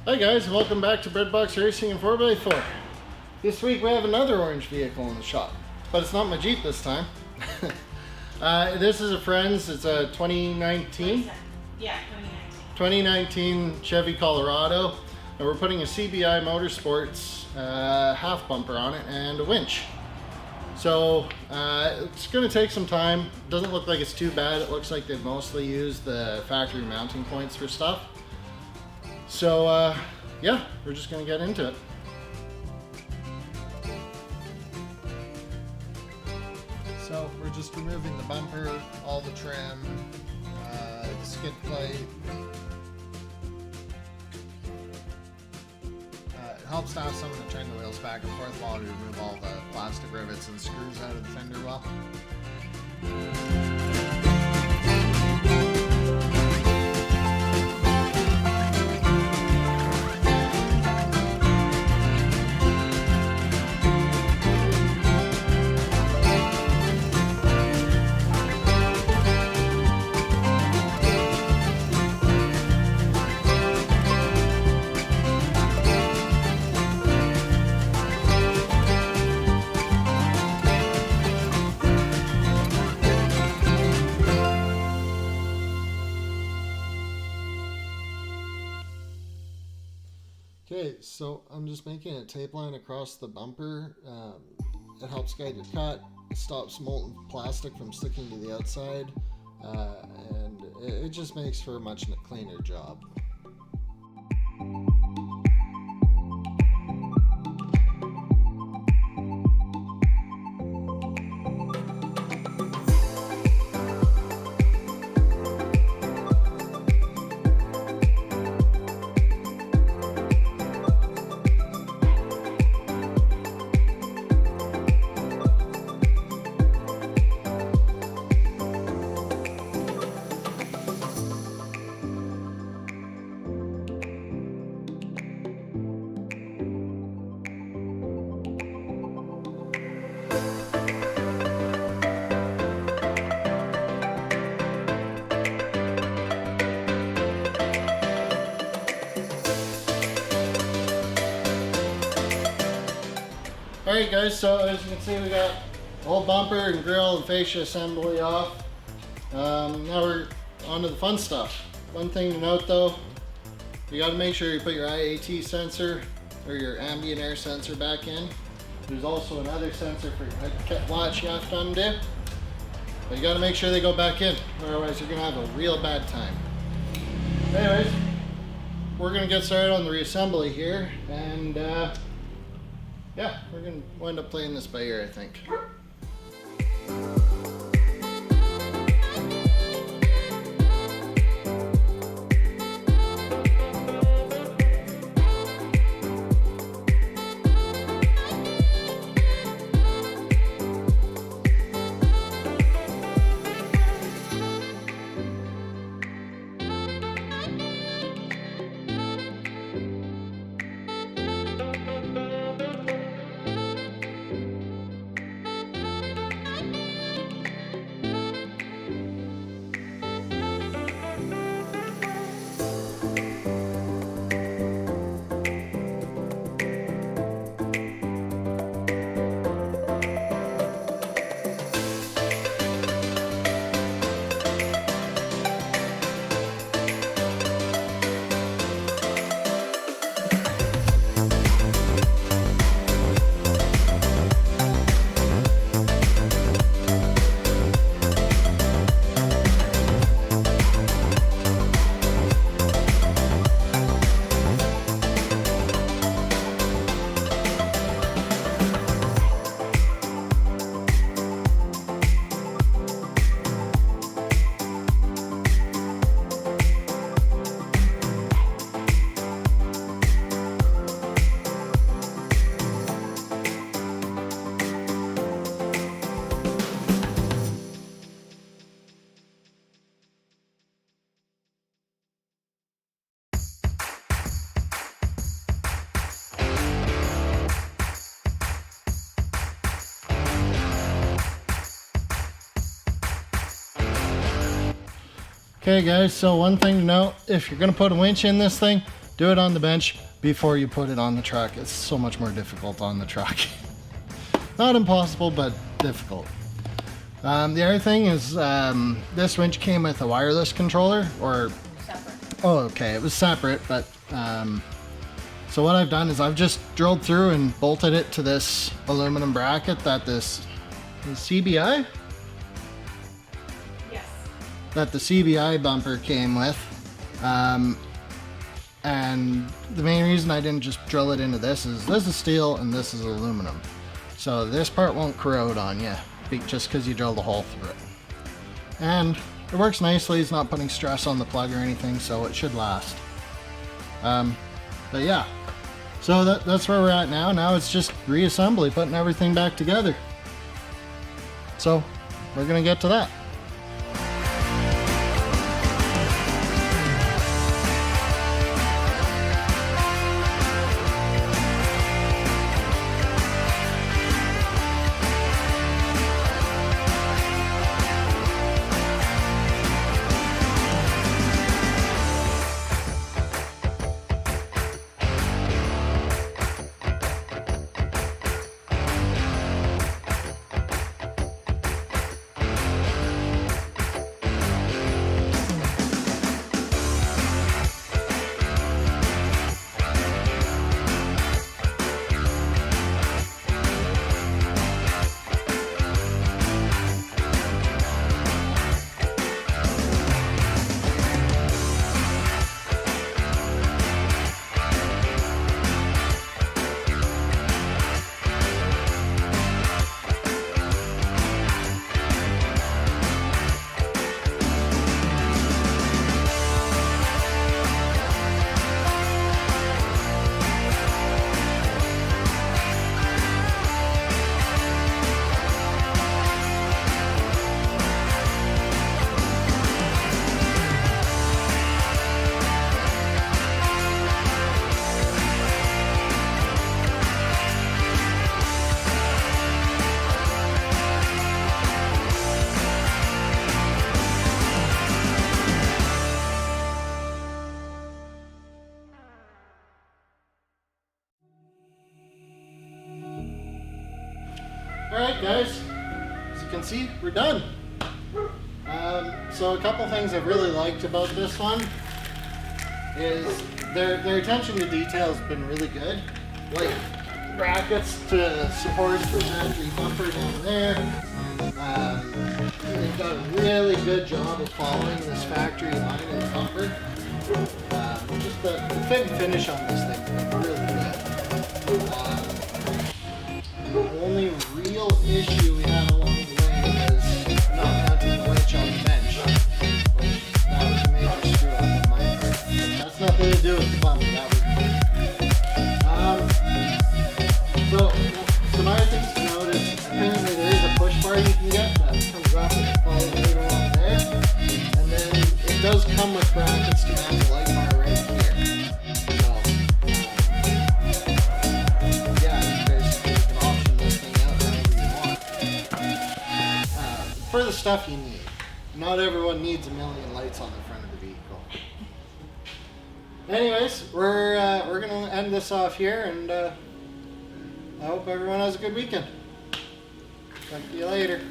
Hi guys, welcome back to Breadbox Racing and 4x4. This week we have another orange vehicle in the shop, but it's not my Jeep this time. This is a friend's, it's a 2019? Yeah, 2019. 2019 Chevy Colorado, and we're putting a CBI Motorsports half bumper on it and a winch. So it's going to take some time. Doesn't look like it's too bad. It looks like they've mostly used the factory mounting points for stuff. So yeah, we're just gonna get into it. So we're just removing the bumper, all the trim, the skid plate. It helps to have someone to turn the wheels back and forth while we remove all the plastic rivets and screws out of the fender well. Okay, so I'm just making a tape line across the bumper. It helps guide your cut, it stops molten plastic from sticking to the outside, and it just makes for a much cleaner job. Alright guys, so as you can see we got the whole bumper and grille and fascia assembly off. Now we're on to the fun stuff. One thing to note though, you got to make sure you put your IAT sensor or your ambient air sensor back in. There's also another sensor for your latch you have to undo. But you got to make sure they go back in, otherwise you're going to have a real bad time. Anyways, we're going to get started on the reassembly here, and yeah, we're going to wind up playing this by ear, I think. Okay guys, so one thing to note, if you're going to put a winch in this thing, do it on the bench before you put it on the truck. It's so much more difficult on the truck. Not impossible, but difficult. The other thing is this winch came with a wireless controller, or Separate. oh, okay, it was separate, but so what I've done is I've just drilled through and bolted it to this aluminum bracket that this CBI? Yes. That the CBI bumper came with. And the main reason I didn't just drill it into this is steel and this is aluminum. So this part won't corrode on you just because you drilled a hole through it. And it works nicely, it's not putting stress on the plug or anything, so it should last. But yeah, so that's where we're at now. Now it's just reassembly, putting everything back together. So we're gonna get to that. Alright guys, as you can see, we're done. So a couple things I've really liked about this one is their attention to detail has been really good. Like brackets to support the factory bumper down there. They've done a really good job of following this factory line in the bumper. Just the fit and finish on this thing has been really good. The only real issue we had along the way was not mounting the winch on the bench. That was a major screw up on my part. That's nothing to do with the bumper, that was so some other things to notice, apparently there is a push bar you can get that comes up and follows right along there. And then it does come with brackets to mount the light bar right here. So for the stuff you need. Not everyone needs a million lights on the front of the vehicle. Anyways, we're gonna end this off here, and I hope everyone has a good weekend. Talk to you later.